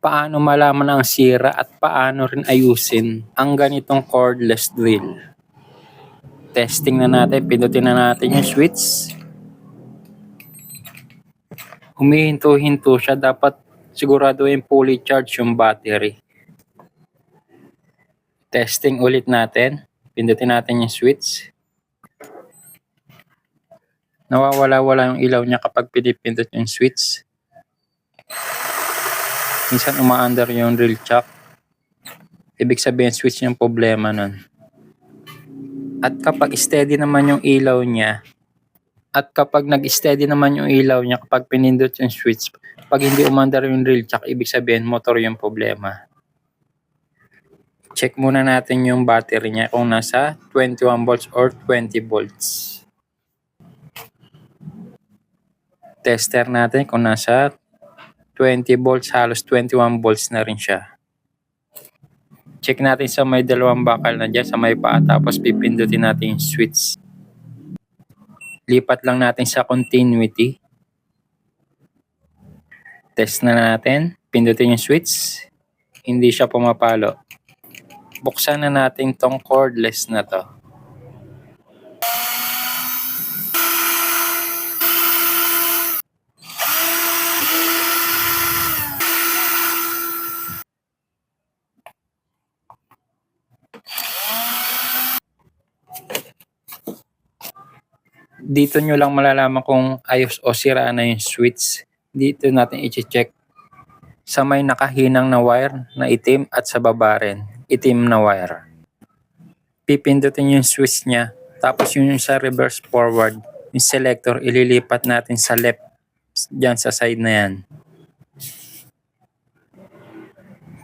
Paano malaman ang sira at paano rin ayusin ang ganitong cordless drill? Testing na natin, pindutin na natin yung switch. Humihinto-hinto siya, dapat siguraduhin fully charged yung battery. Testing ulit natin, pindutin natin yung switch. Nawawala-wala yung ilaw niya kapag pinipindot yung switch. Minsan umaandar yung drill chuck. Ibig sabihin switch yung problema nun. At kapag steady naman yung ilaw niya, kapag pinindot yung switch, pag hindi umandar yung drill chuck, ibig sabihin motor yung problema. Check muna natin yung battery niya kung nasa 21 volts or 20 volts. Tester natin kung nasa 20 volts, halos 21 volts na rin siya. Check natin sa may dalawang bakal na dyan, sa may paa, tapos pipindutin natin yung switch. Lipat lang natin sa continuity. Test na natin, pindutin yung switch. Hindi siya pumapalo. Buksan na natin tong cordless na to. Dito nyo lang malalaman kung ayos o sira na yung switch. Dito natin i-check sa may nakahinang na wire na itim at sa baba rin, itim na wire. Pipindutin yung switch niya, tapos yung sa reverse forward, yung selector ililipat natin sa left, dyan sa side na yan.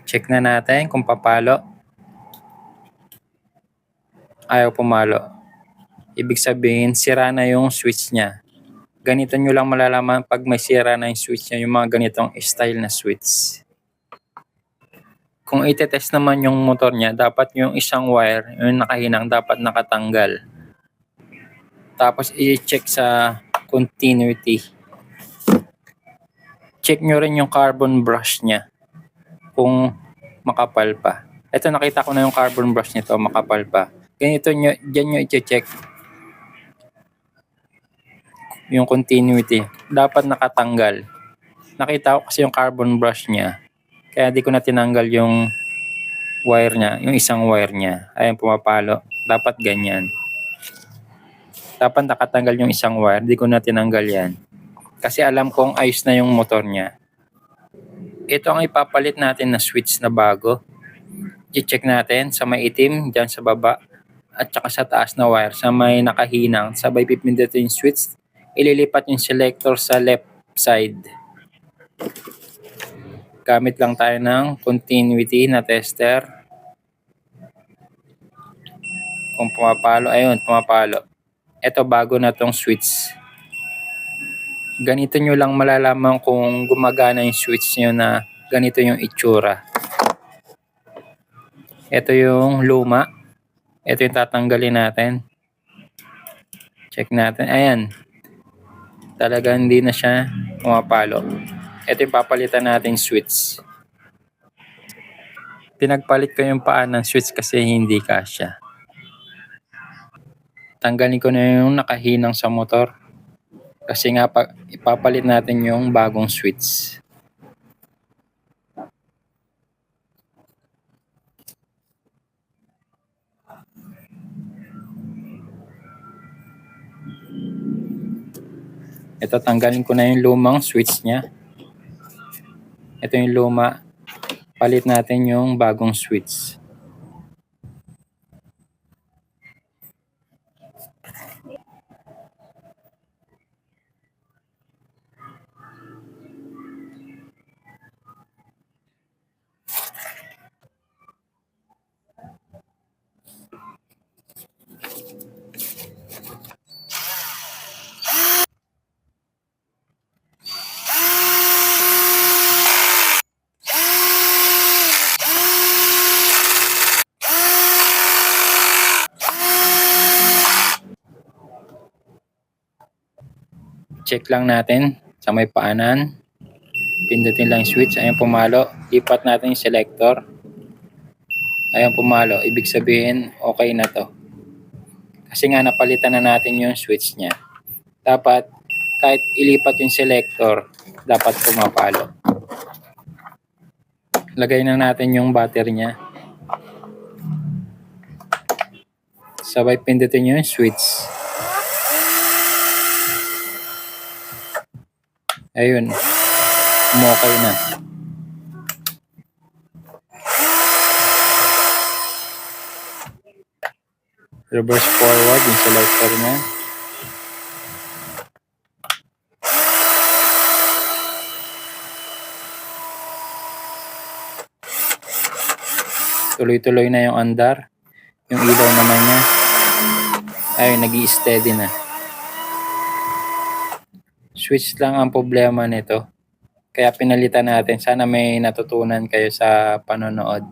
Check na natin kung papalo. Ayaw pumalo. Ibig sabihin, sira na yung switch niya. Ganito nyo lang malalaman pag may sira na yung switch niya, yung mga ganitong style na switch. Kung itetest naman yung motor niya, dapat yung isang wire, yung nakahinang, dapat nakatanggal. Tapos i-check sa continuity. Check nyo rin yung carbon brush niya, kung makapal pa. Ito, nakita ko na yung carbon brush nito, makapal pa. Ganito nyo, dyan nyo i-check yung continuity. Dapat nakatanggal. Nakita ko kasi yung carbon brush niya, kaya di ko na tinanggal yung wire niya, yung isang wire niya. Ayan, pumapalo. Dapat ganyan. Dapat nakatanggal yung isang wire, di ko na tinanggal yan. Kasi alam kong ayos na yung motor niya. Ito ang ipapalit natin na switch na bago. I-check natin sa may itim, dyan sa baba, at saka sa taas na wire, sa may nakahinang. Sabay pipindutin yung switch, ililipat yung selector sa left side. Gamit lang tayo ng continuity na tester. Kung pumapalo, ayun, pumapalo. Ito, bago na tong switch. Ganito nyo lang malalaman kung gumagana yung switch nyo na ganito yung itsura. Ito yung luma. Ito yung tatanggalin natin. Check natin. Ayan. Talaga hindi na siya pumapalo. Ito yung papalitan natin switch. Pinagpalit ko yung paa ng switch kasi hindi kasya. Tanggalin ko na yung nakahinang sa motor. Kasi nga ipapalit natin yung bagong switch. Ito, tanggalin ko na yung lumang switch niya. Ito yung luma. Palit natin yung bagong switch. Check lang natin sa may paanan. Pindutin lang yung switch. Ayan pumalo. Lipat natin yung selector. Ayan pumalo. Ibig sabihin, okay na to. Kasi nga napalitan na natin yung switch niya. Dapat, kahit ilipat yung selector, dapat pumapalo. Lagay na natin yung battery niya. Sabay pindutin nyo yung switch. Ayun. Okay na. Reverse forward yung selector niya. Tuloy-tuloy na yung andar. Yung ilaw naman niya. Ayun, nag-i-steady na. Switch lang ang problema nito. Kaya pinalitan natin. Sana may natutunan kayo sa panonood.